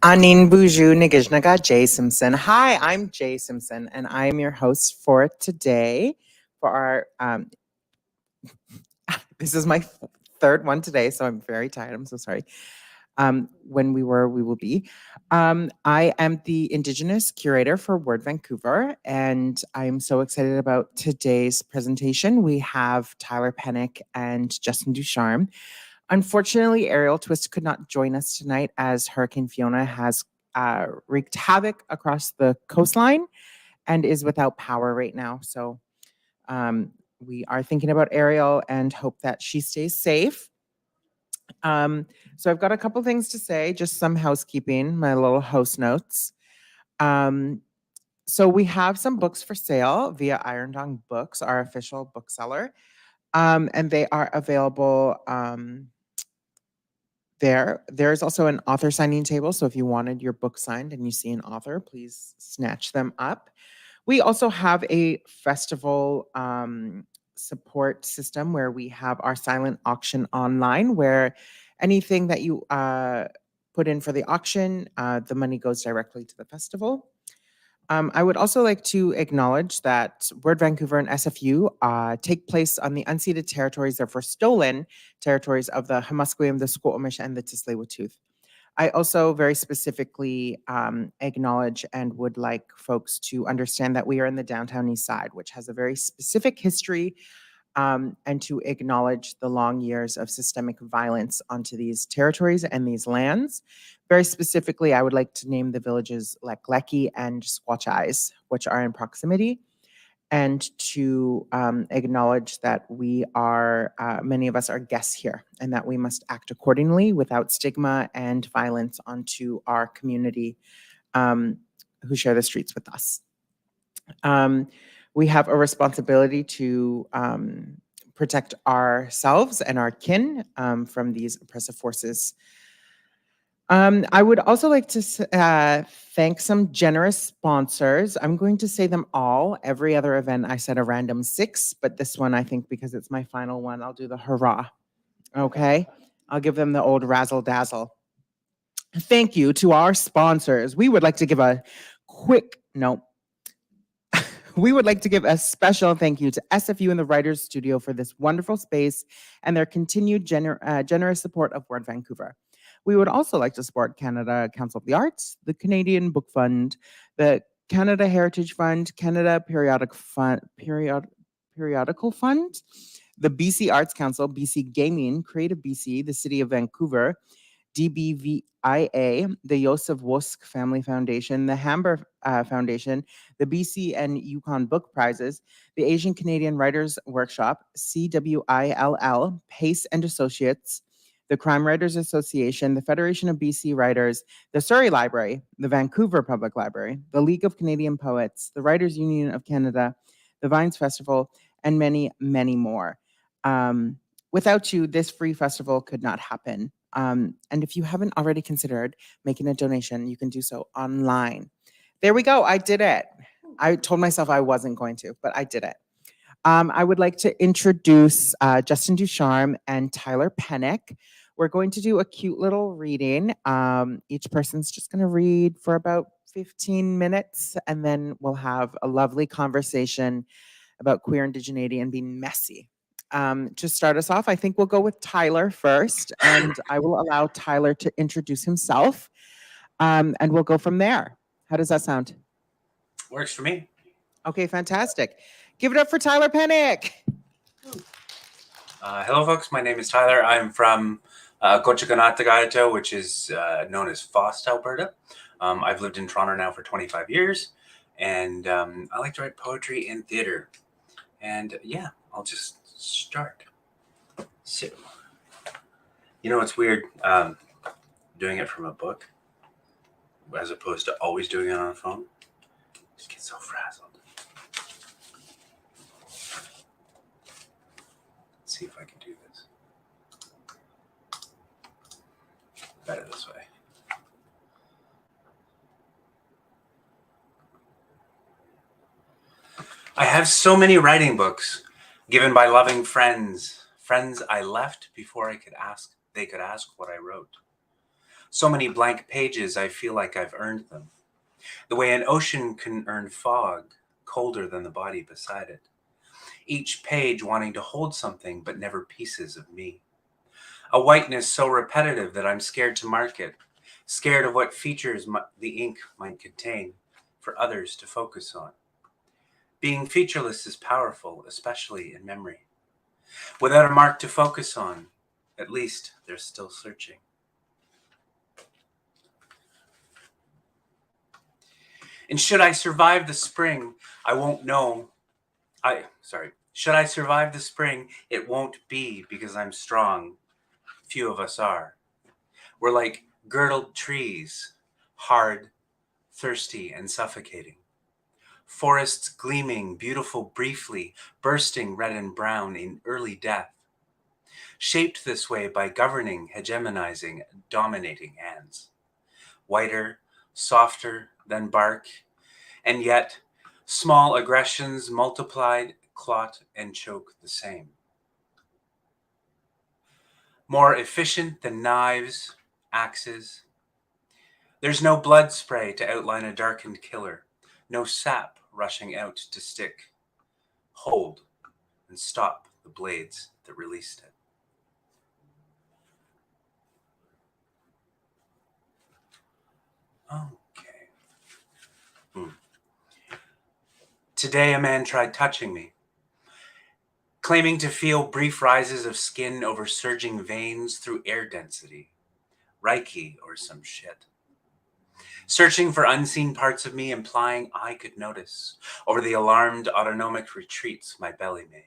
Anin Buju Nigijnaga Jay Simpson. Hi, I'm Jay Simpson, and I am your host for today. For our, this is my third one today, so I'm very tired. I'm so sorry. When we will be. I am the Indigenous Curator for Word Vancouver, and I'm so excited about today's presentation. We have Tyler Pennock and Justin Ducharme. Unfortunately, Arielle Twist could not join us tonight as Hurricane Fiona has wreaked havoc across the coastline and is without power right now. So we are thinking about Arielle and hope that she stays safe. So I've got a couple things to say, just some housekeeping, my little host notes. So we have some books for sale via Iron Dong Books, our official bookseller, and they are available there. There's also an author signing table, so if you wanted your book signed and you see an author, please snatch them up. We also have a festival support system where we have our silent auction online, where anything that you put in for the auction, the money goes directly to the festival. I would also like to acknowledge that Word Vancouver and SFU take place on the unceded territories or for stolen territories of the Hamusqueam, the Squamish, and the Tsleil-Waututh. I also very specifically acknowledge and would like folks to understand that we are in the downtown east side, which has a very specific history, and to acknowledge the long years of systemic violence onto these territories and these lands. Very specifically, I would like to name the villages Lekleki and Squatcheyes, which are in proximity, and to acknowledge that we are, many of us are guests here, and that we must act accordingly without stigma and violence onto our community who share the streets with us. We have a responsibility to protect ourselves and our kin from these oppressive forces. I would also like to thank some generous sponsors. I'm going to say them all. Every other event, I said a random 6, but this one, I think because it's my final one, I'll do the hurrah. Okay? I'll give them the old razzle dazzle. Thank you to our sponsors. We would like to give a quick note. We would like to give a special thank you to SFU and the Writers Studio for this wonderful space and their continued generous support of Word Vancouver. We would also like to support Canada Council of the Arts, the Canadian Book Fund, the Canada Heritage Fund, Canada Periodical Fund, the BC Arts Council, BC Gaming, Creative BC, the City of Vancouver, DBVIA, the Joseph Wusk Family Foundation, the Harbour Foundation, the BC and Yukon Book Prizes, the Asian Canadian Writers Workshop, CWILL, Pace and Associates, the Crime Writers Association, the Federation of BC Writers, the Surrey Library, the Vancouver Public Library, the League of Canadian Poets, the Writers Union of Canada, the Vines Festival, and many, many more. Without you, this free festival could not happen. And if you haven't already considered making a donation, you can do so online. There we go. I did it. I told myself I wasn't going to, but I did it. I would like to introduce Justin Ducharme and Tyler Pennock. We're going to do a cute little reading. Each person's just going to read for about 15 minutes, and then we'll have a lovely conversation about queer indigeneity and being messy. To start us off, I think we'll go with Tyler first, and I will allow Tyler to introduce himself, and we'll go from there. How does that sound? Works for me. Okay, fantastic. Give it up for Tyler Pennock. Hello, folks. My name is Tyler. I'm from Cochacanatagaito, which is known as Fost, Alberta. I've lived in Toronto now for 25 years, and I like to write poetry and theater. And yeah, I'll just start. So, you know, it's weird doing it from a book as opposed to always doing it on a phone. Just get so frazzled. Let's see if I can do this. Better this way. I have so many writing books given by loving friends I left before they could ask what I wrote. So many blank pages, I feel like I've earned them. The way an ocean can earn fog, colder than the body beside it. Each page wanting to hold something, but never pieces of me. A whiteness so repetitive that I'm scared to mark it, scared of what features the ink might contain for others to focus on. Being featureless is powerful, especially in memory. Without a mark to focus on, at least they're still searching. And should I survive the spring, I won't know. Should I survive the spring, it won't be because I'm strong. Few of us are. We're like girdled trees, hard, thirsty, and suffocating. Forests gleaming, beautiful briefly, bursting red and brown in early death. Shaped this way by governing, hegemonizing, dominating hands. Whiter, softer than bark, and yet small aggressions multiplied, clot, and choke the same. More efficient than knives, axes. There's no blood spray to outline a darkened killer, no sap rushing out to stick, hold, and stop the blades that released it. Okay. Today a man tried touching me, claiming to feel brief rises of skin over surging veins through air density, Reiki or some shit. Searching for unseen parts of me, implying I could notice over the alarmed autonomic retreats my belly made.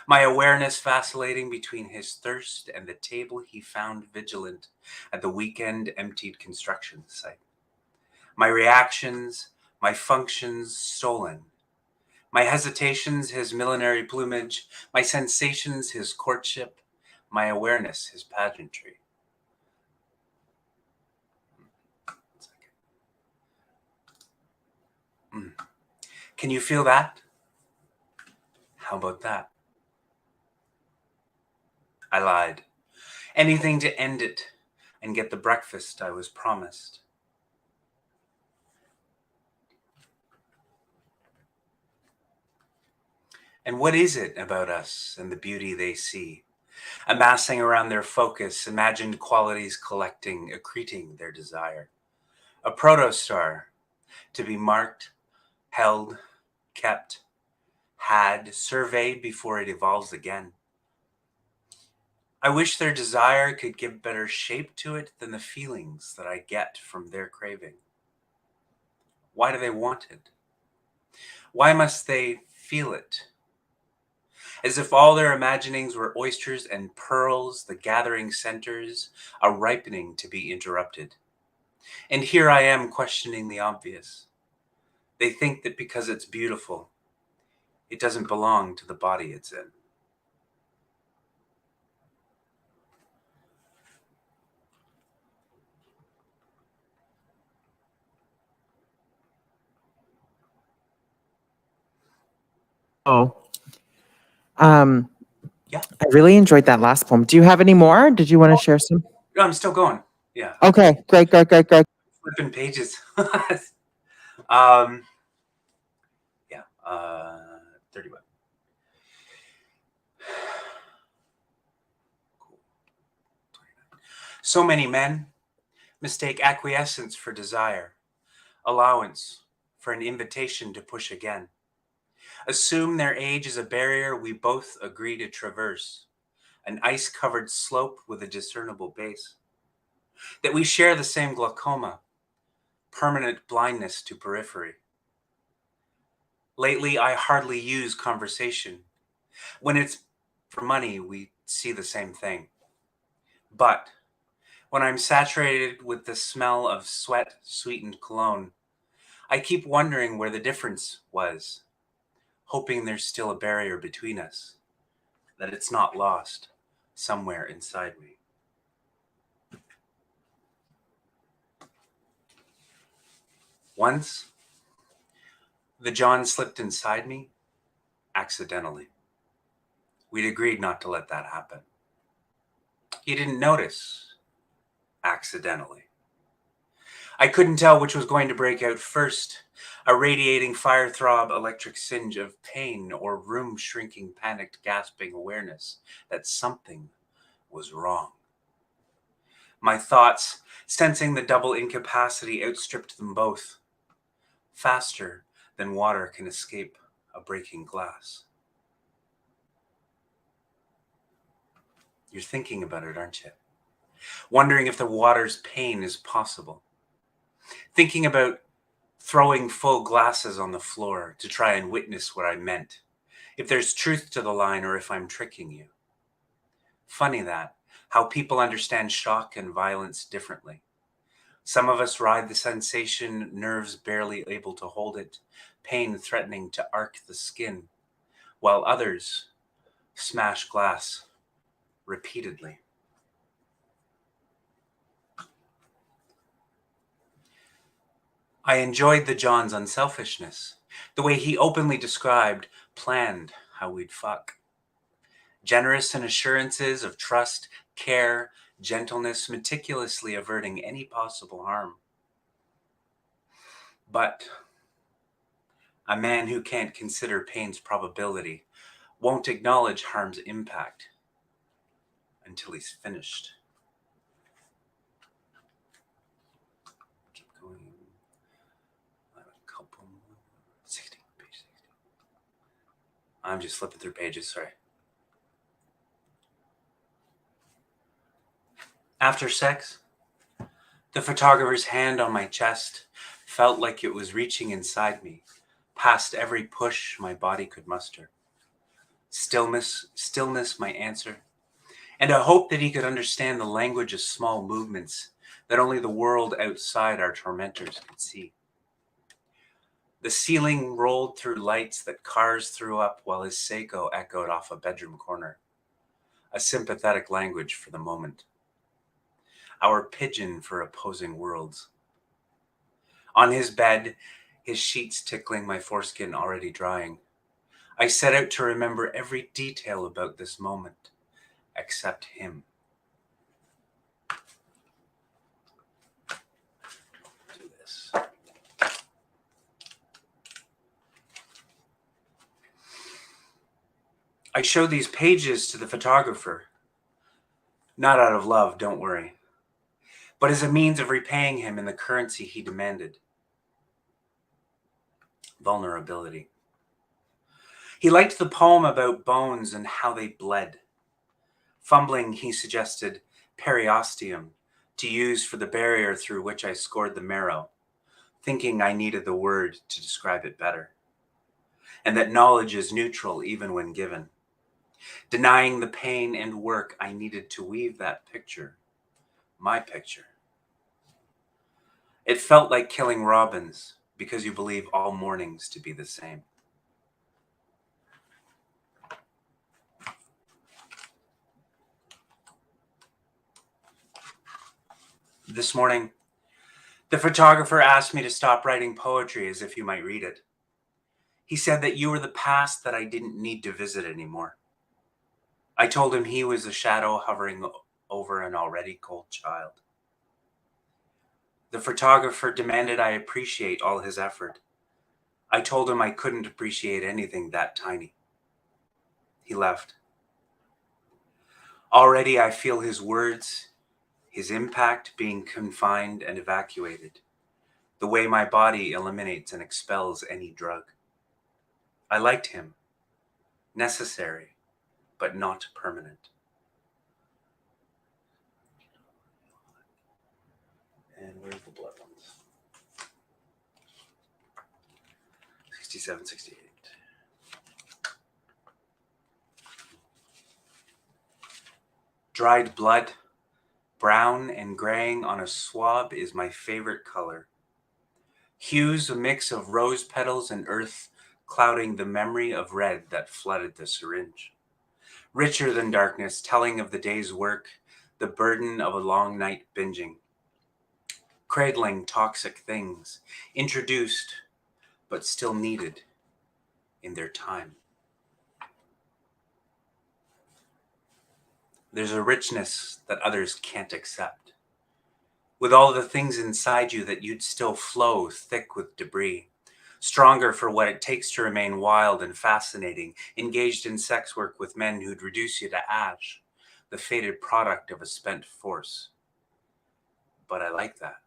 My awareness vacillating between his thirst and the table he found vigilant at the weekend emptied construction site. My reactions, my functions stolen. My hesitations, his millinery plumage. My sensations, his courtship. My awareness, his pageantry. Can you feel that? How about that? I lied. Anything to end it and get the breakfast I was promised. And what is it about us and the beauty they see? Amassing around their focus, imagined qualities collecting, accreting their desire. A protostar to be marked, held, kept, had, surveyed before it evolves again. I wish their desire could give better shape to it than the feelings that I get from their craving. Why do they want it? Why must they feel it? As if all their imaginings were oysters and pearls, the gathering centers, a ripening to be interrupted. And here I am questioning the obvious. They think that because it's beautiful, it doesn't belong to the body it's in. Oh, Yeah. I really enjoyed that last poem. Do you have any more? Did you want to share some? No, I'm still going. Yeah. Okay, great. Flipping pages. um, yeah. 31. Cool. 29. So many men mistake acquiescence for desire, allowance for an invitation to push again. Assume their age is a barrier we both agree to traverse, an ice-covered slope with a discernible base. That we share the same glaucoma, permanent blindness to periphery. Lately, I hardly use conversation. When it's for money, we see the same thing. But when I'm saturated with the smell of sweat-sweetened cologne, I keep wondering where the difference was, hoping there's still a barrier between us, that it's not lost somewhere inside me. Once, the John slipped inside me accidentally. We'd agreed not to let that happen. He didn't notice. accidentally. I couldn't tell which was going to break out first, a radiating fire throb electric singe of pain or room-shrinking panicked gasping awareness that something was wrong. My thoughts, sensing the double incapacity, outstripped them both, faster than water can escape a breaking glass. You're thinking about it, aren't you? Wondering if the water's pain is possible. Thinking about throwing full glasses on the floor to try and witness what I meant. If there's truth to the line or if I'm tricking you. Funny that, how people understand shock and violence differently. Some of us ride the sensation, nerves barely able to hold it, pain threatening to arc the skin, while others smash glass repeatedly. I enjoyed the John's unselfishness, the way he openly described, planned how we'd fuck. Generous in assurances of trust, care, gentleness, meticulously averting any possible harm. But a man who can't consider pain's probability won't acknowledge harm's impact until he's finished. Keep going. I have a couple more. 16, page 16. I'm just flipping through pages, sorry. After sex, the photographer's hand on my chest felt like it was reaching inside me, past every push my body could muster. Stillness, my answer, and a hope that he could understand the language of small movements that only the world outside our tormentors could see. The ceiling rolled through lights that cars threw up while his Segal echoed off a bedroom corner. A sympathetic language for the moment. Our pigeon for opposing worlds. On his bed, his sheets tickling my foreskin already drying, I set out to remember every detail about this moment, except him. Do this. I showed these pages to the photographer, not out of love, don't worry, but as a means of repaying him in the currency he demanded. Vulnerability. He liked the poem about bones and how they bled. Fumbling, he suggested periosteum to use for the barrier through which I scored the marrow, thinking I needed the word to describe it better, and that knowledge is neutral even when given. Denying the pain and work I needed to weave that picture, my picture. It felt like killing robins because you believe all mornings to be the same. This morning, the photographer asked me to stop writing poetry as if you might read it. He said that you were the past that I didn't need to visit anymore. I told him he was a shadow hovering over an already cold child. The photographer demanded I appreciate all his effort. I told him I couldn't appreciate anything that tiny. He left. Already I feel his words, his impact being confined and evacuated, the way my body eliminates and expels any drug. I liked him. Necessary, but not permanent. And where's the blood ones? 67, 68. Dried blood, brown and graying on a swab, is my favorite color. Hues a mix of rose petals and earth, clouding the memory of red that flooded the syringe. Richer than darkness, telling of the day's work, the burden of a long night binging. Cradling toxic things, introduced but still needed in their time. There's a richness that others can't accept. with all the things inside you that you'd still flow thick with debris, stronger for what it takes to remain wild and fascinating, engaged in sex work with men who'd reduce you to ash, the faded product of a spent force. But I like that.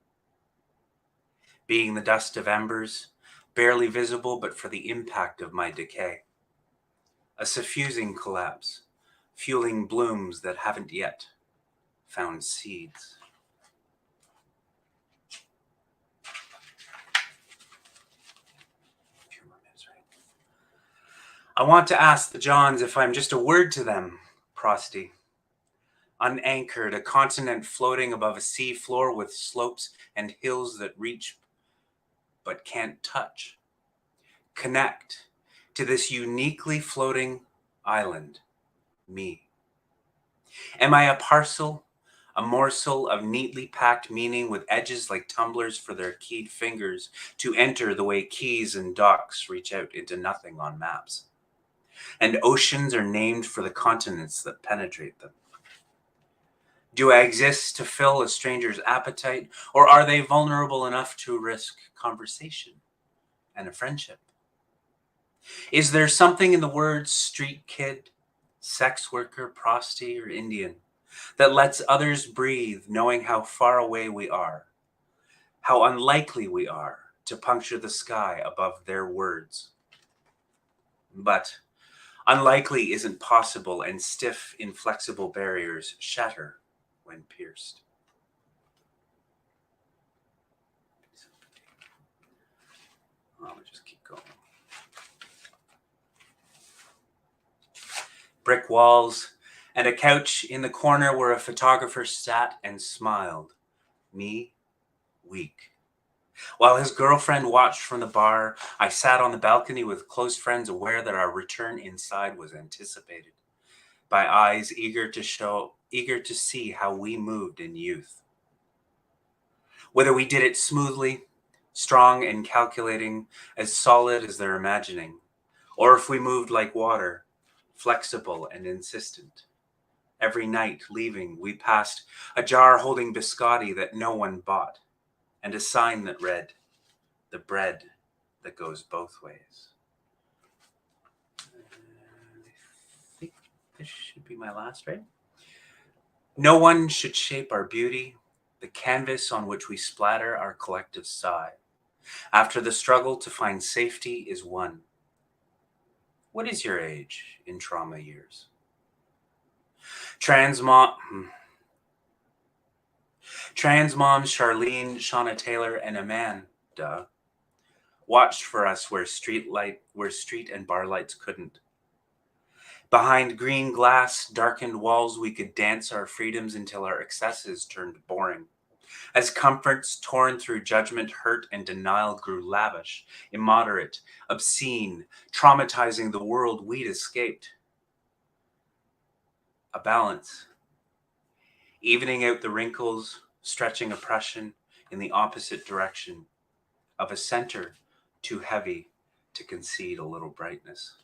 Being the dust of embers, barely visible but for the impact of my decay. A suffusing collapse, fueling blooms that haven't yet found seeds. I want to ask the Johns if I'm just a word to them, Prosty. Unanchored, a continent floating above a sea floor with slopes and hills that reach but can't touch. Connect to this uniquely floating island, me. Am I a parcel, a morsel of neatly packed meaning with edges like tumblers for their keyed fingers to enter the way keys and docks reach out into nothing on maps? And oceans are named for the continents that penetrate them. Do I exist to fill a stranger's appetite, or are they vulnerable enough to risk conversation and a friendship? Is there something in the words street kid, sex worker, prosty, or Indian that lets others breathe, knowing how far away we are, how unlikely we are to puncture the sky above their words? But unlikely isn't possible, and stiff, inflexible barriers shatter when pierced. I'll just keep going. Brick walls and a couch in the corner where a photographer sat and smiled. Me, weak. While his girlfriend watched from the bar, I sat on the balcony with close friends, aware that our return inside was anticipated by eyes eager to see how we moved in youth. Whether we did it smoothly, strong and calculating, as solid as their imagining, or if we moved like water, flexible and insistent. Every night leaving, we passed a jar holding biscotti that no one bought, and a sign that read, "The bread that goes both ways." I think this should be my last, right? No one should shape our beauty, the canvas on which we splatter our collective sigh, after the struggle to find safety is won. What is your age in trauma years? Trans moms Charlene, Shauna Taylor, and Amanda watched for us where street and bar lights couldn't. Behind green glass, darkened walls, we could dance our freedoms until our excesses turned boring. As comforts torn through judgment, hurt, and denial grew lavish, immoderate, obscene, traumatizing the world we'd escaped. A balance, evening out the wrinkles, stretching oppression in the opposite direction, of a center too heavy to concede a little brightness.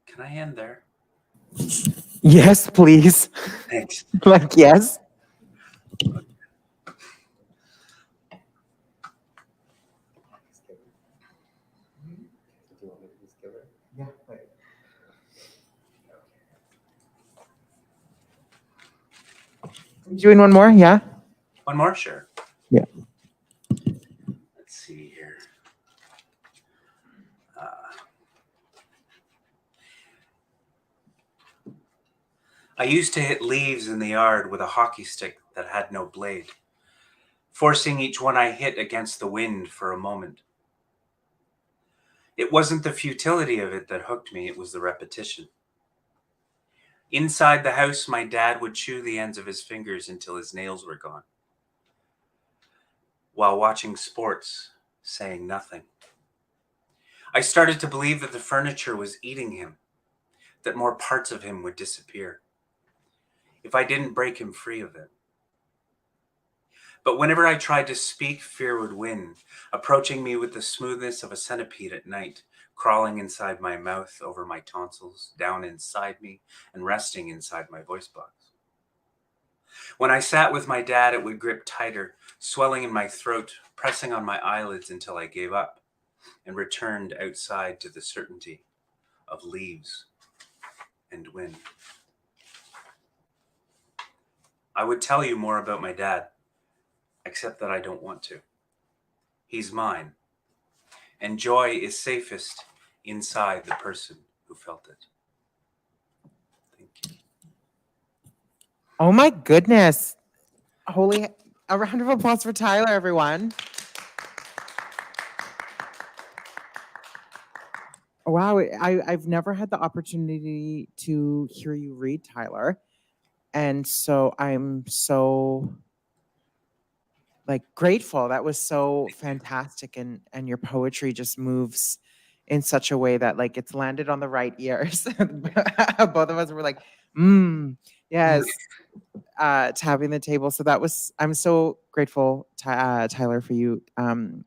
Can I end there? Yes, please. Thanks. Like, yes. Yeah. Doing one more? Yeah. One more, sure. Yeah. Let's see here. I used to hit leaves in the yard with a hockey stick that had no blade, forcing each one I hit against the wind for a moment. It wasn't the futility of it that hooked me, it was the repetition. Inside the house, my dad would chew the ends of his fingers until his nails were gone, while watching sports, saying nothing. I started to believe that the furniture was eating him, that more parts of him would disappear if I didn't break him free of it. But whenever I tried to speak, fear would win, approaching me with the smoothness of a centipede at night, crawling inside my mouth, over my tonsils, down inside me, and resting inside my voice box. When I sat with my dad, it would grip tighter, swelling in my throat, pressing on my eyelids until I gave up and returned outside to the certainty of leaves and wind. I would tell you more about my dad, except that I don't want to. He's mine, and joy is safest inside the person who felt it. Thank you. Oh my goodness. Holy, a round of applause for Tyler, everyone. Wow, I've never had the opportunity to hear you read, Tyler. And so I'm so grateful. That was so fantastic. And your poetry just moves in such a way that it's landed on the right ears. Both of us were like, yes, tapping the table. So I'm so grateful, Tyler, for you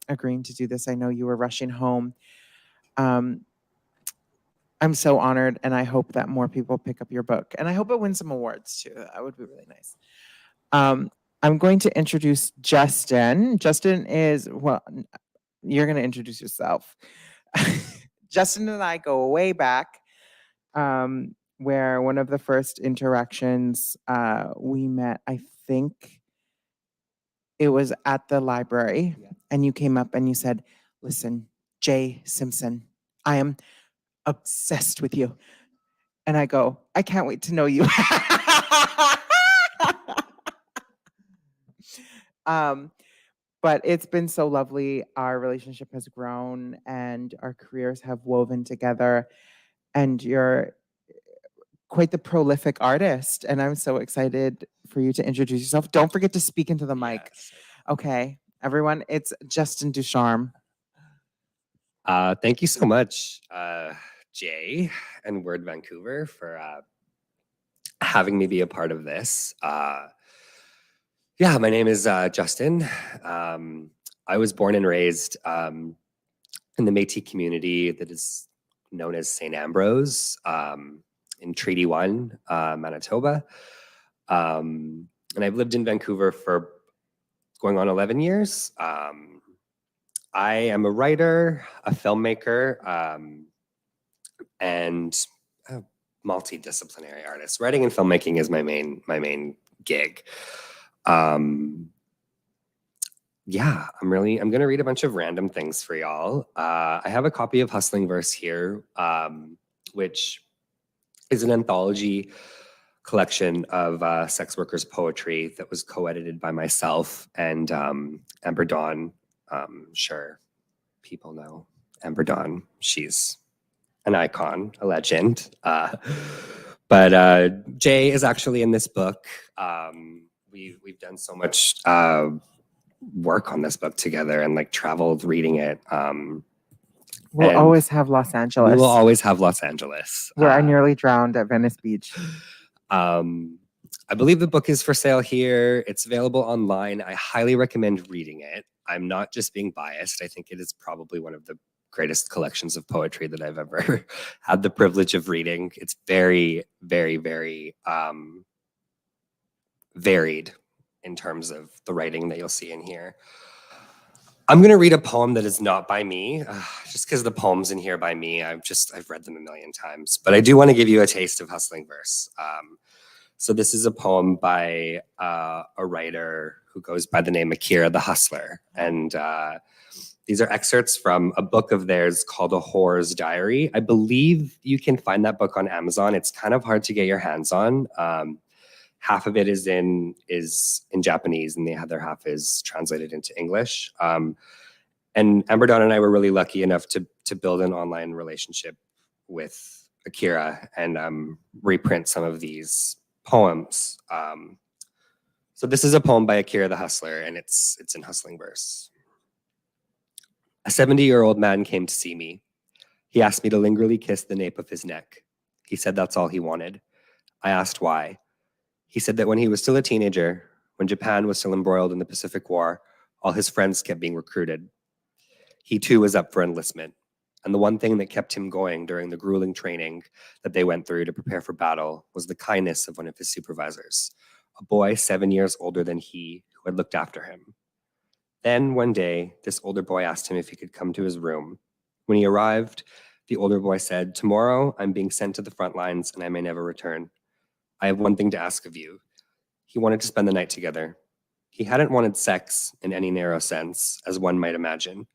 agreeing to do this. I know you were rushing home. I'm so honored, and I hope that more people pick up your book. And I hope it wins some awards too. That would be really nice. I'm going to introduce Justin. Justin is, well, you're going to introduce yourself. Justin and I go way back, where one of the first interactions we met, I think it was at the library, and you came up and you said, listen, Jaye Simpson, I am obsessed with you. And I go, I can't wait to know you. But it's been so lovely. Our relationship has grown and our careers have woven together. And you're quite the prolific artist. And I'm so excited for you to introduce yourself. Don't forget to speak into the mic. Yes. Okay, everyone, it's Justin Ducharme. Thank you so much, Jay and Word Vancouver, for having me be a part of this. Yeah, my name is Justin. I was born and raised in the Métis community that is known as St. Ambrose in Treaty 1, Manitoba. And I've lived in Vancouver for going on 11 years. I am a writer, a filmmaker, and a multidisciplinary artist. Writing and filmmaking is my main gig. Yeah, I'm gonna read a bunch of random things for y'all. I have a copy of Hustling Verse here, which is an anthology collection of sex workers' poetry that was co-edited by myself and Amber Dawn. Sure, people know Amber Dawn. She's an icon, a legend. But Jay is actually in this book. We've done so much work on this book together and traveled reading it. We'll always have Los Angeles. We will always have Los Angeles. Where I nearly drowned at Venice Beach. I believe the book is for sale here. It's available online. I highly recommend reading it. I'm not just being biased. I think it is probably one of the greatest collections of poetry that I've ever had the privilege of reading. It's very, very, very varied in terms of the writing that you'll see in here. I'm going to read a poem that is not by me, just because the poems in here by me, I've read them a million times. But I do want to give you a taste of Hustling Verse. So this is a poem by a writer who goes by the name Akira the Hustler. And these are excerpts from a book of theirs called A Whore's Diary. I believe you can find that book on Amazon. It's kind of hard to get your hands on. Half of it is in Japanese, and the other half is translated into English. And Amber Dawn and I were really lucky enough to build an online relationship with Akira and reprint some of these poems. So this is a poem by Akira the Hustler, and it's in Hustling Verse. A 70-year-old man came to see me. He asked me to lingerly kiss the nape of his neck. He said that's all he wanted. I asked why. He said that when he was still a teenager, when Japan was still embroiled in the Pacific War, all his friends kept being recruited. He too was up for enlistment, and the one thing that kept him going during the grueling training that they went through to prepare for battle was the kindness of one of his supervisors, a boy 7 years older than he who had looked after him. Then one day, this older boy asked him if he could come to his room. When he arrived, the older boy said, "Tomorrow I'm being sent to the front lines and I may never return. I have one thing to ask of you." He wanted to spend the night together. He hadn't wanted sex in any narrow sense, as one might imagine.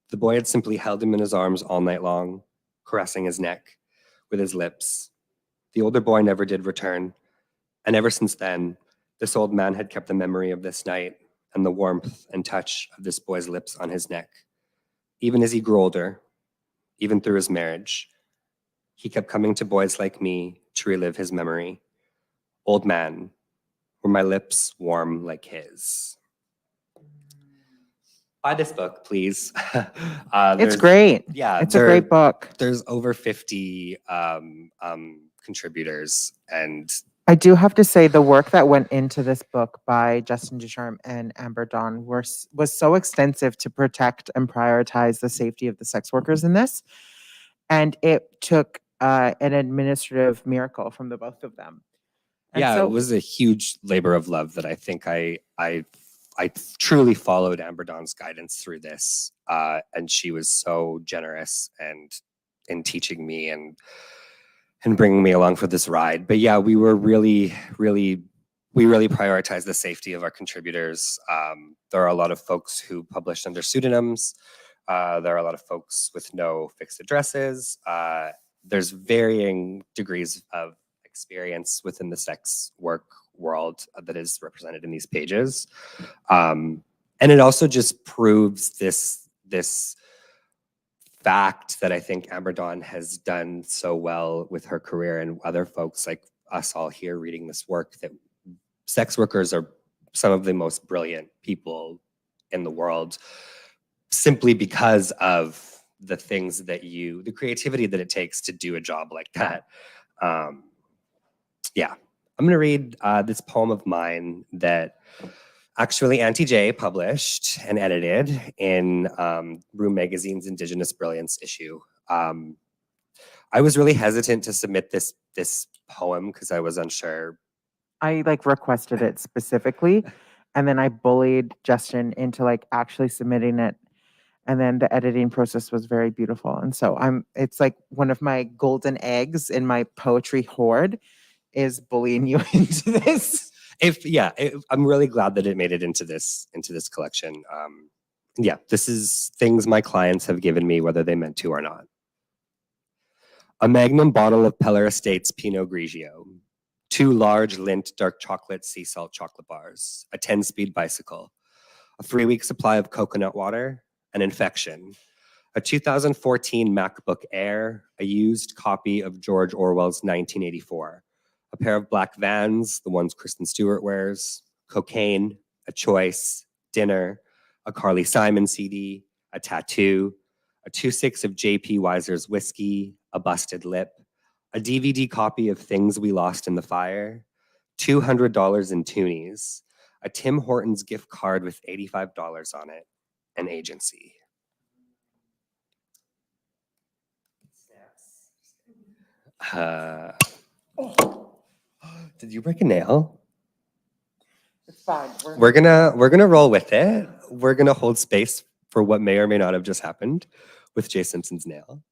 The boy had simply held him in his arms all night long, caressing his neck with his lips. The older boy never did return, and ever since then, this old man had kept the memory of this night and the warmth and touch of this boy's lips on his neck. Even as he grew older, even through his marriage, he kept coming to boys like me to relive his memory. Old man, were my lips warm like his? Buy this book, please. It's great. Yeah, It's a great book. There's over 50 contributors, and I do have to say the work that went into this book by Justin Ducharme and Amber Dawn was so extensive to protect and prioritize the safety of the sex workers in this. And it took an administrative miracle from the both of them. And yeah, so, it was a huge labor of love that I think I truly followed Amber Dawn's guidance through this, and she was so generous and in teaching me and bringing me along for this ride. But yeah, we really prioritized the safety of our contributors. There are a lot of folks who published under pseudonyms. There are a lot of folks with no fixed addresses. There's varying degrees of experience within the sex work world that is represented in these pages. And it also just proves this fact that I think Amber Dawn has done so well with her career, and other folks like us all here reading this work, that sex workers are some of the most brilliant people in the world, simply because of the things that the creativity that it takes to do a job like that. Yeah, I'm gonna read this poem of mine that actually Auntie Jaye published and edited in Room Magazine's Indigenous Brilliance issue. I was really hesitant to submit this poem because I was unsure. I requested it specifically, and then I bullied Justin into actually submitting it. And then the editing process was very beautiful. And so it's like one of my golden eggs in my poetry hoard is bullying you into this. I'm really glad that it made it into this collection. Yeah, this is things my clients have given me, whether they meant to or not. A magnum bottle of Peller Estates Pinot Grigio, 2 large Lindt dark chocolate sea salt chocolate bars, a 10-speed bicycle, a 3-week supply of coconut water, an infection, a 2014 MacBook Air, a used copy of George Orwell's 1984, a pair of black Vans, the ones Kristen Stewart wears, cocaine, a choice, dinner, a Carly Simon CD, a tattoo, a 2.6 of J.P. Weiser's whiskey, a busted lip, a DVD copy of Things We Lost in the Fire, $200 in toonies, a Tim Hortons gift card with $85 on it, an agency. Did you break a nail? It's fine. We're gonna roll with it. We're gonna hold space for what may or may not have just happened with Jay Simpson's nail.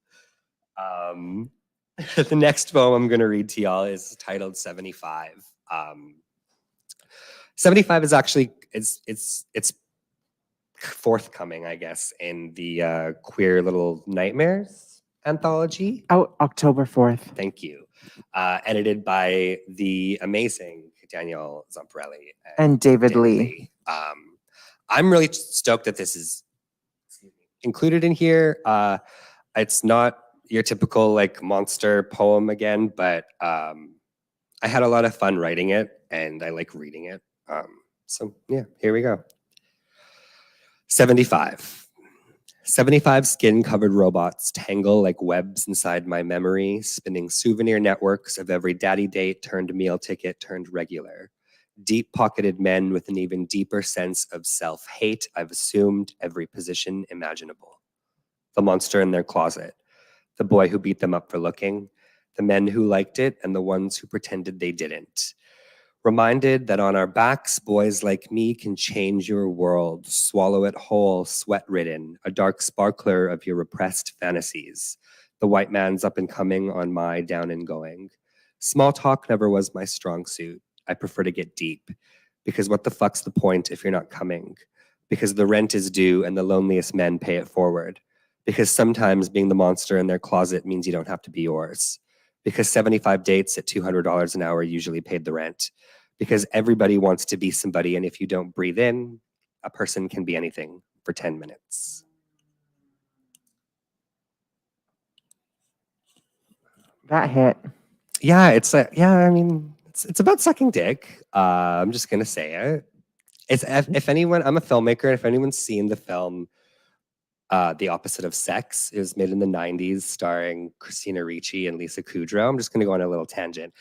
The next poem I'm gonna read to y'all is titled 75. 75 is actually it's forthcoming, I guess, in the Queer Little Nightmares anthology. Out October 4th. Thank you. Edited by the amazing Danielle Zamparelli And David Lee. I'm really stoked that this is included in here. It's not your typical monster poem again, but I had a lot of fun writing it and I like reading it. So yeah, here we go. 75. 75 skin-covered robots tangle like webs inside my memory, spinning souvenir networks of every daddy date turned meal ticket turned regular. Deep-pocketed men with an even deeper sense of self-hate. I've assumed every position imaginable. The monster in their closet. The boy who beat them up for looking. The men who liked it and the ones who pretended they didn't. Reminded that on our backs, boys like me can change your world, swallow it whole, sweat-ridden, a dark sparkler of your repressed fantasies. The white man's up and coming on my down and going. Small talk never was my strong suit. I prefer to get deep. Because what the fuck's the point if you're not coming? Because the rent is due and the loneliest men pay it forward. Because sometimes being the monster in their closet means you don't have to be yours. Because 75 dates at $200 an hour usually paid the rent. Because everybody wants to be somebody, and if you don't breathe in, a person can be anything for 10 minutes. That hit. Yeah, I mean, it's about sucking dick. I'm just gonna say it. It's if anyone, I'm a filmmaker, and if anyone's seen the film The Opposite of Sex, it was made in the 90s, starring Christina Ricci and Lisa Kudrow. I'm just going to go on a little tangent.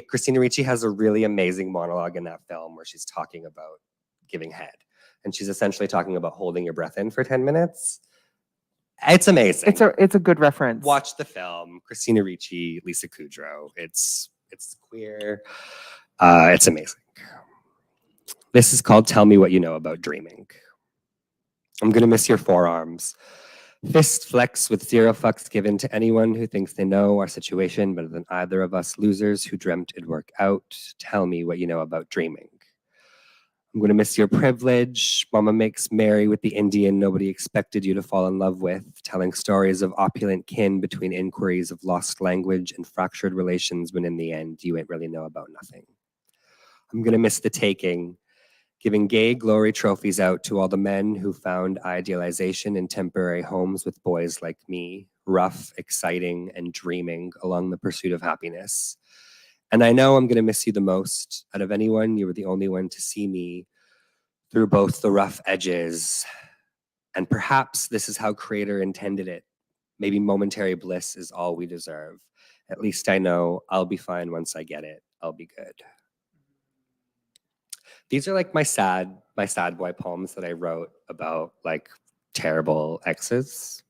Christina Ricci has a really amazing monologue in that film where she's talking about giving head. And she's essentially talking about holding your breath in for 10 minutes. It's amazing. It's a good reference. Watch the film. Christina Ricci, Lisa Kudrow. It's queer. It's amazing. This is called Tell Me What You Know About Dreaming. I'm gonna miss your forearms. Fist flex with zero fucks given to anyone who thinks they know our situation better than either of us losers who dreamt it'd work out. Tell me what you know about dreaming. I'm gonna miss your privilege. Mama makes merry with the Indian nobody expected you to fall in love with, telling stories of opulent kin between inquiries of lost language and fractured relations when in the end you ain't really know about nothing. I'm gonna miss the taking, giving gay glory trophies out to all the men who found idealization in temporary homes with boys like me, rough, exciting, and dreaming along the pursuit of happiness. And I know I'm going to miss you the most. Out of anyone, you were the only one to see me through both the rough edges. And perhaps this is how Creator intended it. Maybe momentary bliss is all we deserve. At least I know I'll be fine once I get it. I'll be good. These are like my sad boy poems that I wrote about like terrible exes.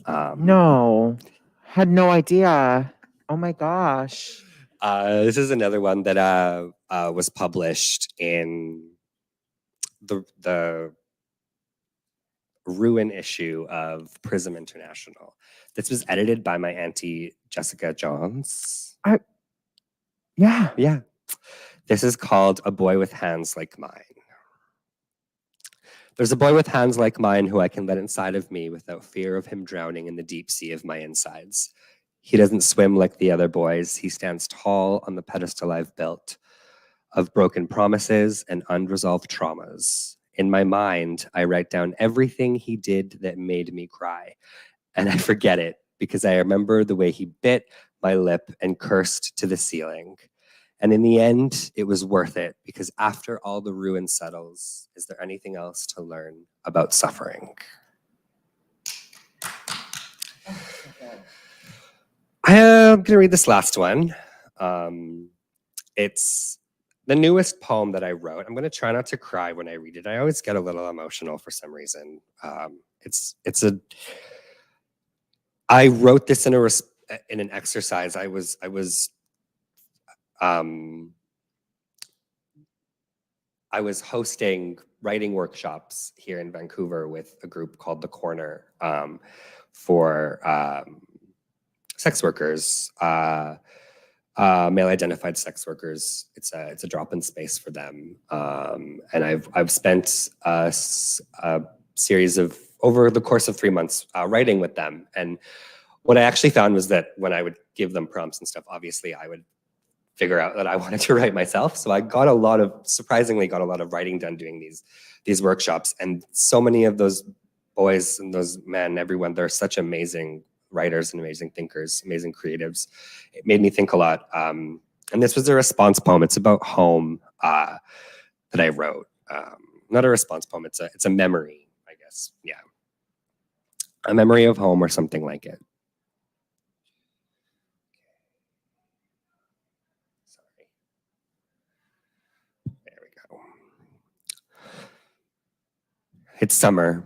No, had no idea. Oh my gosh. This is another one that was published in the Ruin issue of Prism International. This was edited by my auntie Jessica Johns. Yeah. This is called A Boy with Hands Like Mine. There's a boy with hands like mine who I can let inside of me without fear of him drowning in the deep sea of my insides. He doesn't swim like the other boys. He stands tall on the pedestal I've built of broken promises and unresolved traumas. In my mind, I write down everything he did that made me cry. And I forget it because I remember the way he bit my lip and cursed to the ceiling. And in the end, it was worth it because after all the ruin settles, is there anything else to learn about suffering? I'm going to read this last one. It's the newest poem that I wrote. I'm going to try not to cry when I read it. I always get a little emotional for some reason. I wrote this in an exercise. I was hosting writing workshops here in Vancouver with a group called The Corner for sex workers, male-identified sex workers. It's a drop-in space for them, and I've spent a series of over the course of 3 months writing with them. And what I actually found was that when I would give them prompts and stuff, obviously I would figure out that I wanted to write myself. So I surprisingly got a lot of writing done doing these workshops. And so many of those boys and those men, everyone, they're such amazing writers and amazing thinkers, amazing creatives. It made me think a lot. And this was a response poem. It's about home that I wrote. Not a response poem, it's a memory, I guess. Yeah. A memory of home or something like it. It's summer.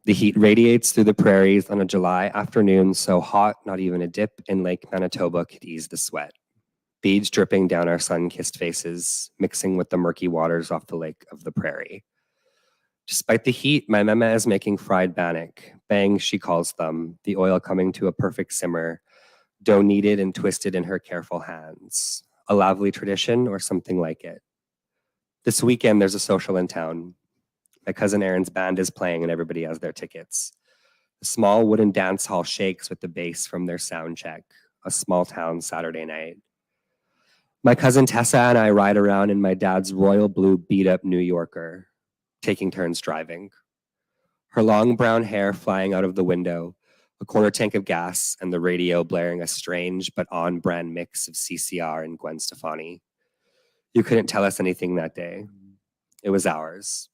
The heat radiates through the prairies on a July afternoon so hot not even a dip in Lake Manitoba could ease the sweat. beads dripping down our sun-kissed faces, mixing with the murky waters off the lake of the prairie. Despite the heat, my mama is making fried bannock, bangs she calls them, the oil coming to a perfect simmer, dough kneaded and twisted in her careful hands. A lovely tradition or something like it. This weekend, there's a social in town. My cousin Aaron's band is playing and everybody has their tickets. The small wooden dance hall shakes with the bass from their sound check, a small town Saturday night. My cousin Tessa and I ride around in my dad's royal blue beat-up New Yorker, taking turns driving. Her long brown hair flying out of the window, a quarter tank of gas, and the radio blaring a strange but on-brand mix of CCR and Gwen Stefani. You couldn't tell us anything that day. It was ours.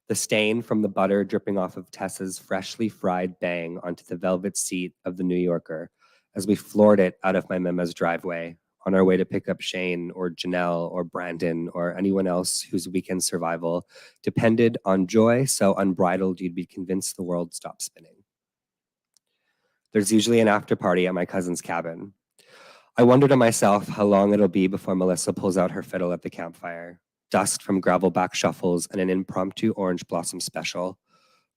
The stain from the butter dripping off of Tessa's freshly fried bang onto the velvet seat of the New Yorker as we floored it out of my mama's driveway on our way to pick up Shane or Janelle or Brandon or anyone else whose weekend survival depended on joy so unbridled you'd be convinced the world stopped spinning. There's usually an after party at my cousin's cabin. I wonder to myself how long it'll be before Melissa pulls out her fiddle at the campfire. Dust from gravelback shuffles and an impromptu orange blossom special.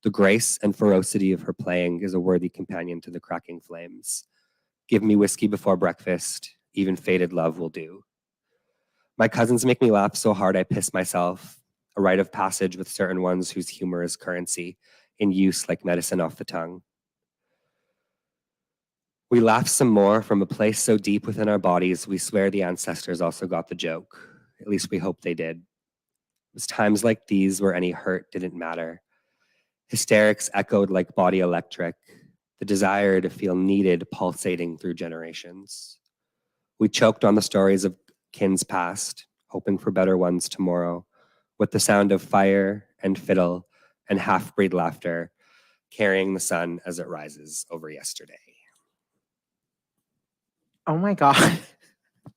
The grace and ferocity of her playing is a worthy companion to the cracking flames. Give me whiskey before breakfast. Even faded love will do. My cousins make me laugh so hard I piss myself, a rite of passage with certain ones whose humor is currency, in use like medicine off the tongue. We laugh some more from a place so deep within our bodies, we swear the ancestors also got the joke. At least we hope they did. It was times like these where any hurt didn't matter. Hysterics echoed like body electric, the desire to feel needed pulsating through generations. We choked on the stories of kins past, hoping for better ones tomorrow, with the sound of fire and fiddle and half-breed laughter, carrying the sun as it rises over yesterday. Oh my God.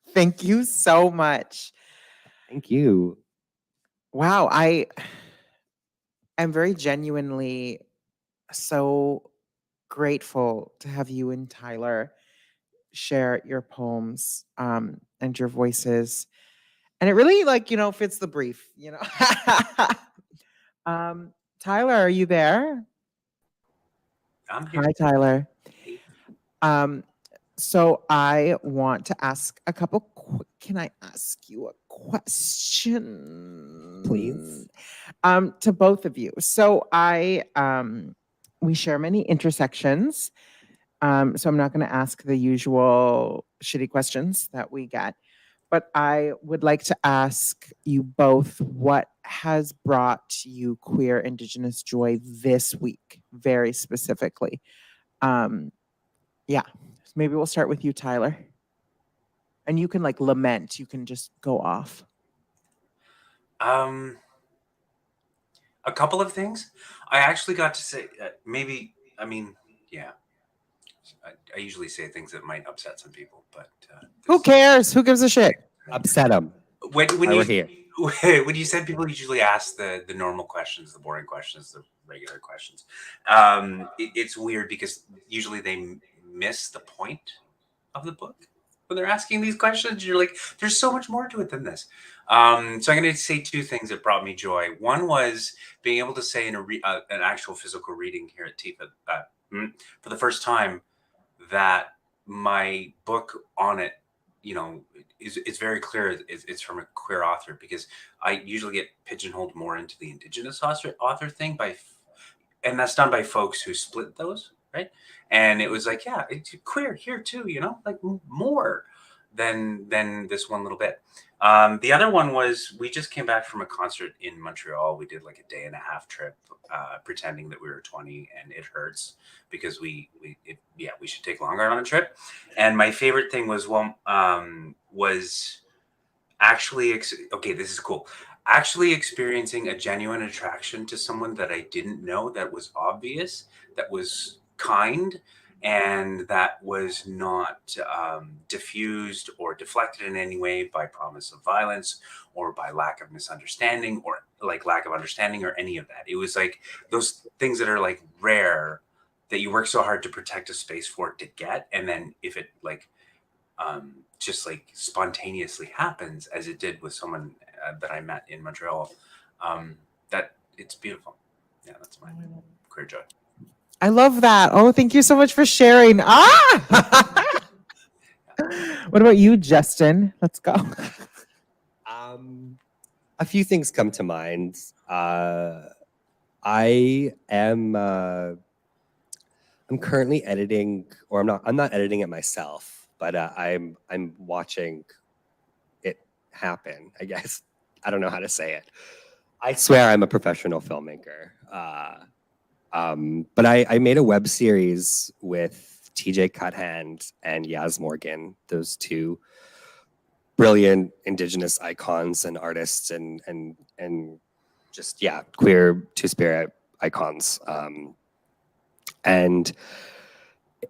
Thank you so much. Thank you. Wow, I am very genuinely so grateful to have you and Tyler share your poems and your voices. And it really fits the brief, Tyler, are you there? I'm here. Hi, Tyler. So I want to ask a couple. Can I ask you a question, Please? To both of you. So we share many intersections. So I'm not going to ask the usual shitty questions that we get, but I would like to ask you both what has brought you queer Indigenous joy this week, very specifically. Yeah, maybe we'll start with you, Tyler. And you can lament. You can just go off. A couple of things. I actually got to say I usually say things that might upset some people, but who cares? Who gives a shit? Upset them. When we're here. When you said people usually ask the normal questions, the boring questions, the regular questions, it's weird because usually they miss the point of the book when they're asking these questions. You're like, there's so much more to it than this. So I'm going to say two things that brought me joy. One was being able to say in an actual physical reading here at TIFA for the first time that my book on it, it's very clear it's from a queer author, because I usually get pigeonholed more into the Indigenous author thing and that's done by folks who split those, right? And it was like, yeah, it's queer here too, like more than this one little bit. The other one was we just came back from a concert in Montreal. We did like a day and a half trip, pretending that we were 20, and it hurts because we should take longer on a trip. And my favorite thing was actually okay, this is cool. Actually experiencing a genuine attraction to someone that I didn't know, that was obvious, that was kind, and that was not diffused or deflected in any way by promise of violence or by lack of misunderstanding or lack of understanding or any of that. It was like those things that are rare, that you work so hard to protect a space for it to get, and then if it just like spontaneously happens, as it did with someone that I met in Montreal. That it's beautiful. Yeah, that's my queer joy. I love that. Oh, thank you so much for sharing. What about you, Justin? Let's go. A few things come to mind. I am I'm currently editing, or I'm not editing it myself, but I'm watching it happen, I guess. I don't know how to say it. I swear I'm a professional filmmaker. But I made a web series with TJ Cuthand and Yaz Morgan, those two brilliant Indigenous icons and artists and just, yeah, queer two-spirit icons. And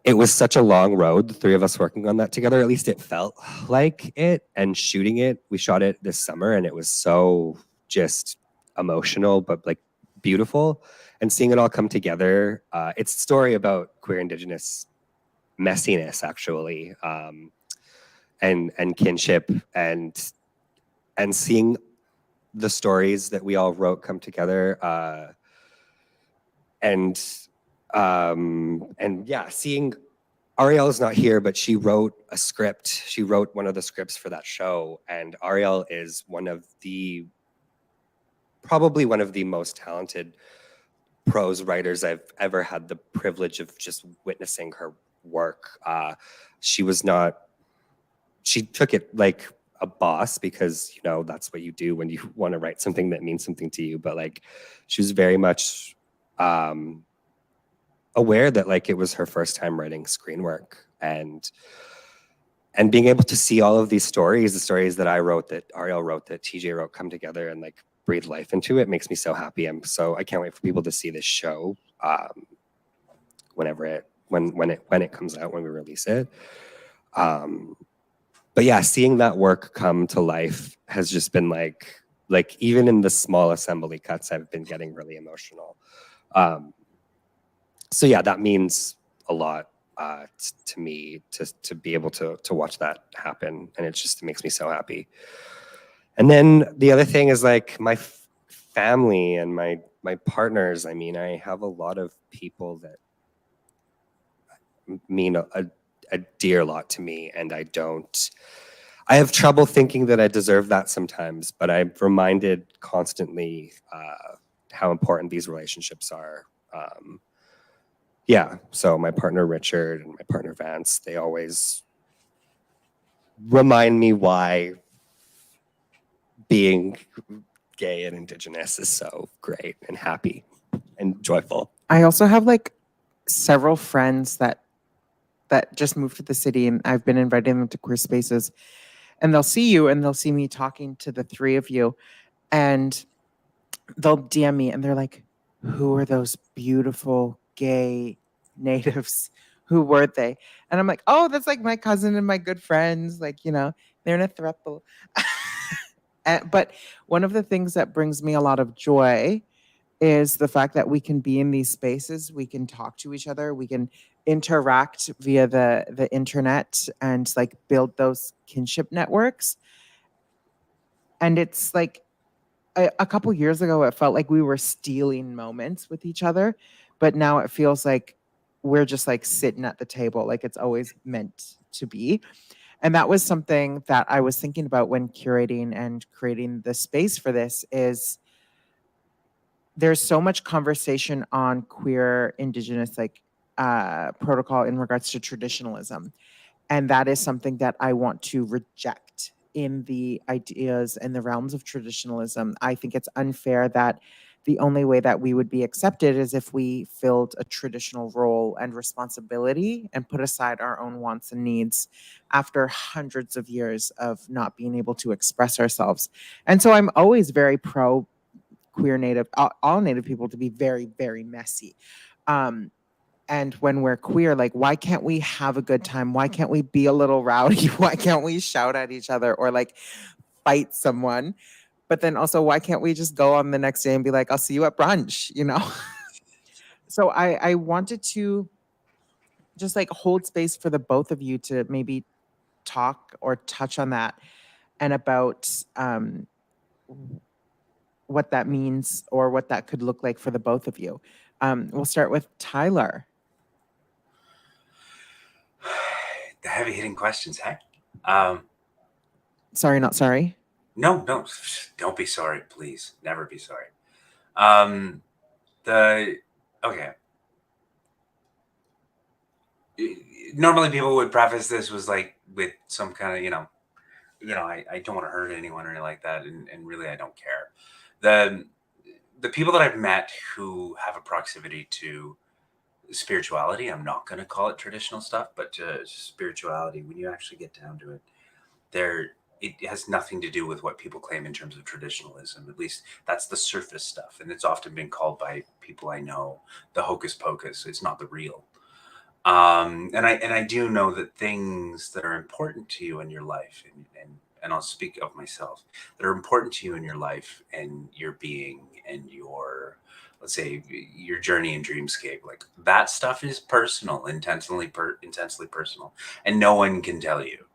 it was such a long road, the three of us working on that together. At least it felt like it. And shooting it, we shot it this summer, and it was so just emotional, but like beautiful. And seeing it all come together, it's a story about queer Indigenous messiness, actually, and kinship, and seeing the stories that we all wrote come together, and yeah, seeing Arielle is not here, but she wrote a script. She wrote one of the scripts for that show, and Arielle is probably one of the most talented prose writers I've ever had the privilege of just witnessing her work. She took it like a boss, because, you know, that's what you do when you want to write something that means something to you. But like, she was very much aware that like it was her first time writing screen work, and being able to see all of these stories, the stories that I wrote, that Arielle wrote, that TJ wrote, come together and like breathe life into it, makes me so happy. I can't wait for people to see this show when it comes out, when we release it. But yeah, seeing that work come to life has just been like even in the small assembly cuts, I've been getting really emotional. So yeah, that means a lot to me, to be able to watch that happen, and it makes me so happy. And then the other thing is like my family and my partners. I mean, I have a lot of people that mean a dear lot to me, and I have trouble thinking that I deserve that sometimes, but I'm reminded constantly how important these relationships are. Yeah, so my partner Richard and my partner Vance, they always remind me why being gay and Indigenous is so great and happy and joyful. I also have like several friends that just moved to the city, and I've been inviting them to queer spaces, and they'll see you and they'll see me talking to the three of you, and they'll DM me and they're like, who are those beautiful gay natives? Who were they? And I'm like, oh, that's like my cousin and my good friends. Like, you know, they're in a throuple. But one of the things that brings me a lot of joy is the fact that we can be in these spaces, we can talk to each other, we can interact via the internet and like build those kinship networks. And it's like a couple years ago, it felt like we were stealing moments with each other, but now it feels like we're just like sitting at the table, like it's always meant to be. And that was something that I was thinking about when curating and creating the space for this. Is there's so much conversation on queer Indigenous like protocol in regards to traditionalism, and that is something that I want to reject in the ideas and the realms of traditionalism. I think it's unfair that the only way that we would be accepted is if we filled a traditional role and responsibility and put aside our own wants and needs after hundreds of years of not being able to express ourselves. And so I'm always very pro queer Native, all Native people to be very, very messy. And when we're queer, like, why can't we have a good time? Why can't we be a little rowdy? Why can't we shout at each other or like fight someone? But then also, why can't we just go on the next day and be like, I'll see you at brunch, you know? So I wanted to just like hold space for the both of you to maybe talk or touch on that and about what that means or what that could look like for the both of you. We'll start with Tyler. The heavy hitting questions, hey? Sorry, not sorry. No, don't be sorry, please. Never be sorry. Okay. Normally people would preface this was like with some kind of, I don't want to hurt anyone or anything like that. And really, I don't care. The people that I've met who have a proximity to spirituality, I'm not going to call it traditional stuff, but spirituality, when you actually get down to it, it has nothing to do with what people claim in terms of traditionalism. At least that's the surface stuff. And it's often been called by people I know the hocus pocus. It's not the real. And I do know that things that are important to you in your life, and I'll speak of myself, that are important to you in your life and your being and your, let's say, your journey in dreamscape, like that stuff is personal, intensely personal, and no one can tell you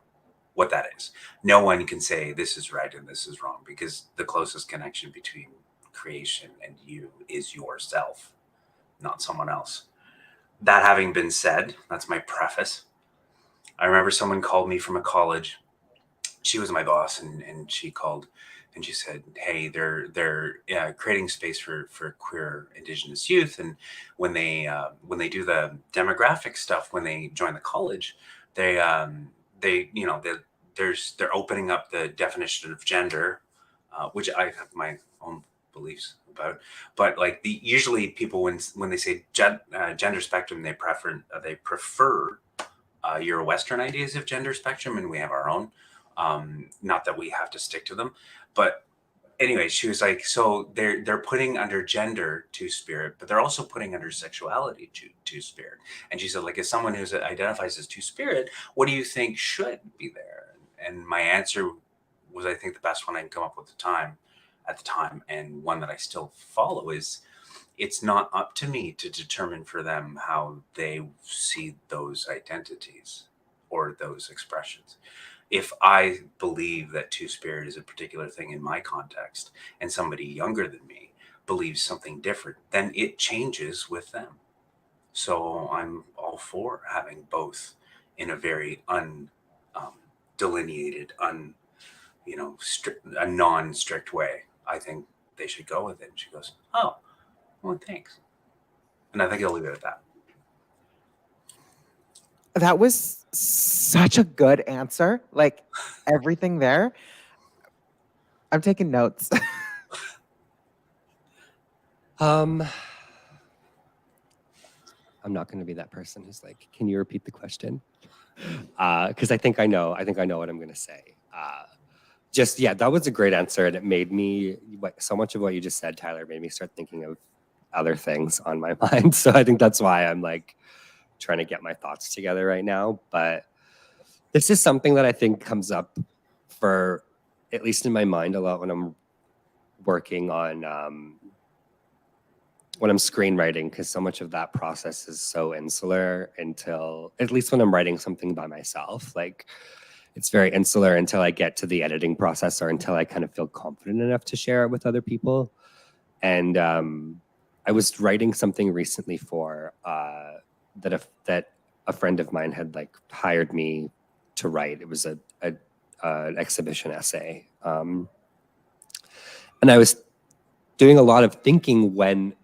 what that is. No one can say this is right and this is wrong, because the closest connection between creation and you is yourself, not someone else. That having been said, that's my preface. I remember someone called me from a college. She was my boss, and she called and she said, "Hey, they're creating space for queer Indigenous youth, and when they do the demographic stuff when they join the college, they're opening up the definition of gender, which I have my own beliefs about, but like usually people when they say gender spectrum, they prefer Euro-Western ideas of gender spectrum, and we have our own. Not that we have to stick to them, but anyway, she was like, so they're putting under gender to spirit, but they're also putting under sexuality to spirit. And she said, like, as someone who identifies as two spirit, what do you think should be there? And my answer was, I think, the best one I can come up with at the time, and one that I still follow is, it's not up to me to determine for them how they see those identities or those expressions. If I believe that two-spirit is a particular thing in my context, and somebody younger than me believes something different, then it changes with them. So I'm all for having both in a very delineated, a non-strict way. I think they should go with it. And she goes, "Oh, well, thanks." And I think I'll leave it at that. That was such a good answer. Like everything there. I'm taking notes. I'm not going to be that person who's like, "Can you repeat the question?" Because I think I know what I'm going to say. That was a great answer, and it made me, so much of what you just said, Tyler, made me start thinking of other things on my mind. So I think that's why I'm like trying to get my thoughts together right now. But this is something that I think comes up for, at least in my mind, a lot when I'm working on when I'm screenwriting, because so much of that process is so insular until, at least when I'm writing something by myself, like it's very insular until I get to the editing process or until I kind of feel confident enough to share it with other people. And I was writing something recently for that a friend of mine had like hired me to write. It was an exhibition essay, and I was doing a lot of thinking when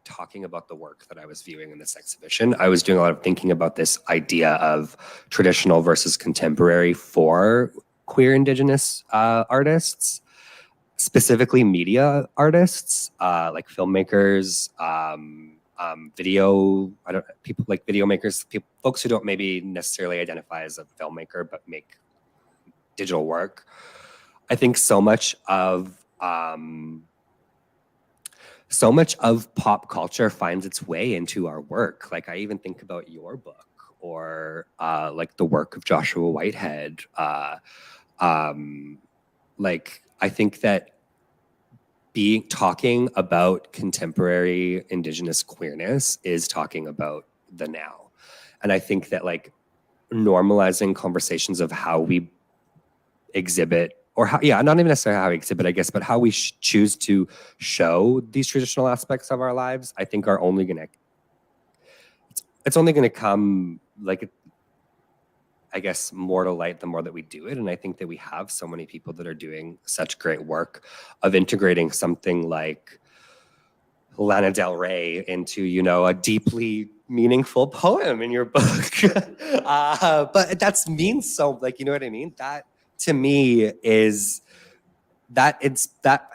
talking about the work that I was viewing in this exhibition. I was doing a lot of thinking about this idea of traditional versus contemporary for queer Indigenous artists, specifically media artists, like filmmakers, people like video makers, folks who don't maybe necessarily identify as a filmmaker but make digital work. I think so much of pop culture finds its way into our work. Like I even think about your book or like the work of Joshua Whitehead. Like I think that talking about contemporary Indigenous queerness is talking about the now. And I think that like normalizing conversations of how we exhibit, or how, yeah, not even necessarily how we exhibit, I guess, but how we choose to show these traditional aspects of our lives, I think are only going to, it's only going to come, like, I guess, more to light the more that we do it. And I think that we have so many people that are doing such great work of integrating something like Lana Del Rey into, you know, a deeply meaningful poem in your book. But that means so, like, you know what I mean? That to me is that it's that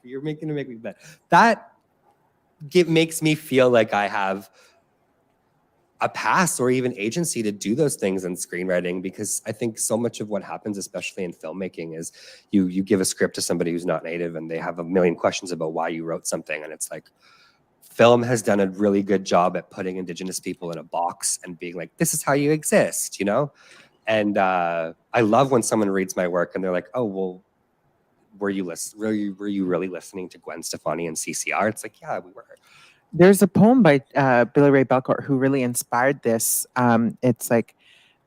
you're making me bad. That makes me feel like I have a pass or even agency to do those things in screenwriting, because I think so much of what happens, especially in filmmaking, is you give a script to somebody who's not native and they have a million questions about why you wrote something, and it's like, film has done a really good job at putting Indigenous people in a box and being like, this is how you exist, you know? And I love when someone reads my work and they're like, oh, well, were you really listening to Gwen Stefani and CCR? It's like, yeah, we were. There's a poem by Billy Ray Belcourt who really inspired this. It's like,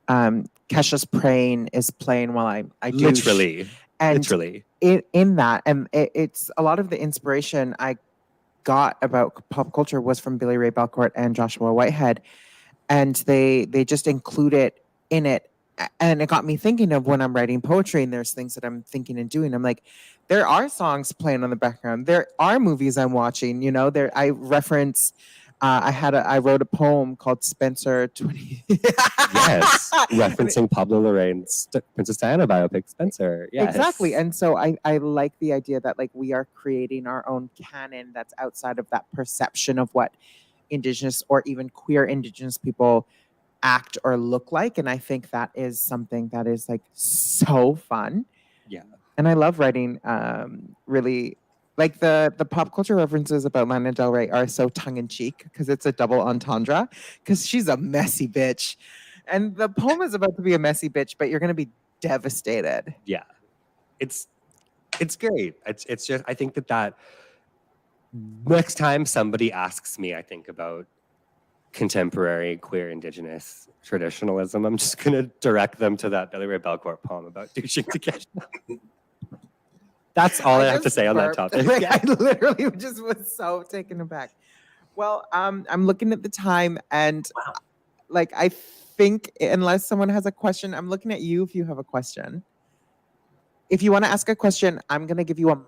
Kesha's praying is playing while I douche. Literally. In that, and it's a lot of the inspiration I got about pop culture was from Billy Ray Belcourt and Joshua Whitehead, and they just include it in it. And it got me thinking of when I'm writing poetry and there's things that I'm thinking and doing. I'm like, there are songs playing on the background. There are movies I'm watching, you know, I reference, I wrote a poem called Spencer 20. Yes. Referencing Pablo Larraín's Princess Diana biopic, Spencer. Yes. Exactly. And so I like the idea that, like, we are creating our own canon that's outside of that perception of what Indigenous or even queer Indigenous people act or look like. And I think that is something that is, like, so fun. Yeah. And I love writing really, like, the pop culture references about Lana Del Rey are so tongue-in-cheek because it's a double entendre, because she's a messy bitch. And the poem is about to be a messy bitch, but you're going to be devastated. Yeah. It's great. It's just, I think that next time somebody asks me, I think, about contemporary queer Indigenous traditionalism, I'm just going to direct them to that Billy Ray Belcourt poem about douching to Kesha. That's all I have to say on that topic. Like, I literally just was so taken aback. Well, I'm looking at the time, and like, I think unless someone has a question, I'm looking at you if you have a question. If you want to ask a question, I'm going to give you a mic.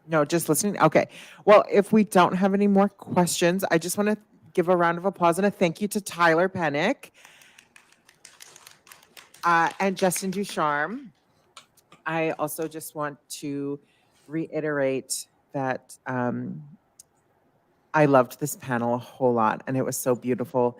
No, just listening. Okay. Well, if we don't have any more questions, I just want to give a round of applause and a thank you to Tyler Pennock and Justin Ducharme. I also just want to reiterate that I loved this panel a whole lot, and it was so beautiful.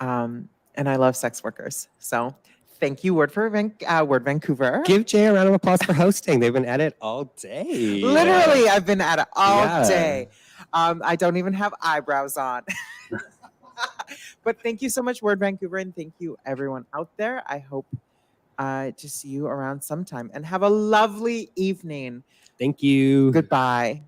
And I love sex workers. So thank you, Word Vancouver. Give Jay a round of applause for hosting. They've been at it all day. Literally, I've been at it all day. I don't even have eyebrows on. But thank you so much, Word Vancouver, and thank you, everyone out there. I hope to see you around sometime, and have a lovely evening. Thank you. Goodbye.